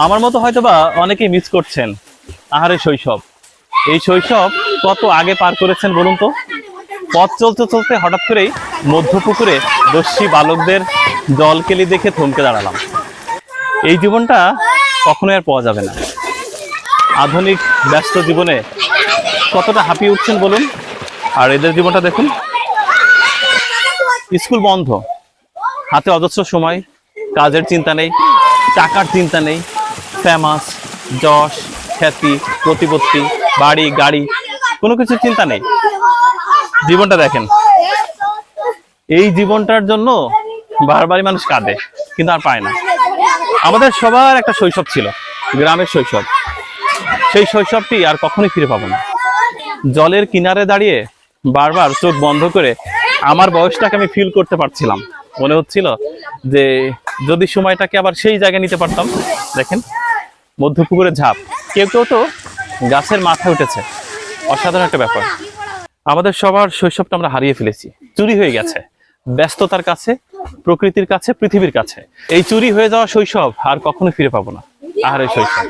আমার মতো হয়তোবা অনেকেই মিস করছেন আহারে শৈশব। এই শৈশব কত আগে পার করেছেন বলুন তো। পথ চলতে চলতে হঠাৎ করেই মধ্যপুকুরে দস্যি বালকদের জলকেলি দেখে থমকে দাঁড়ালাম। এই জীবনটা কখনোই আর পাওয়া যাবে না। আধুনিক ব্যস্ত জীবনে কতটা হাঁপিয়ে উঠছেন বলুন। আর এদের জীবনটা দেখুন, স্কুল বন্ধ, হাতে অজস্র সময়, কাজের চিন্তা নেই, টাকার চিন্তা নেই, ফেমাস, যশ, খ্যাতি, প্রতিপত্তি, বাড়ি গাড়ি, কোনো কিছুর চিন্তা নেই। জীবনটা দেখেন, এই জীবনটার জন্য বারবারই মানুষ কাঁদে, কিন্তু আর পায় না। আমাদের সবার একটা শৈশব ছিল, গ্রামের শৈশব। সেই শৈশবটি আর কখনোই ফিরে পাবো না। জলের কিনারে দাঁড়িয়ে বারবার চোখ বন্ধ করে আমার বয়সটাকে আমি ফিল করতে পারছিলাম। মনে হচ্ছিল যে যদি সময়টাকে আবার সেই জায়গায় নিতে পারতাম। দেখেন, মধ্যপুকুরে ঝাঁপ, কেউ কেউ তো গাছের মাথায় উঠেছে। অসাধারণ একটা ব্যাপার। আমাদের সবার শৈশবটা আমরা হারিয়ে ফেলেছি, চুরি হয়ে গেছে ব্যস্ততার কাছে, প্রকৃতির কাছে, পৃথিবীর কাছে। এই চুরি হয়ে যাওয়া শৈশব আর কখনো ফিরে পাবো না। আর এই শৈশব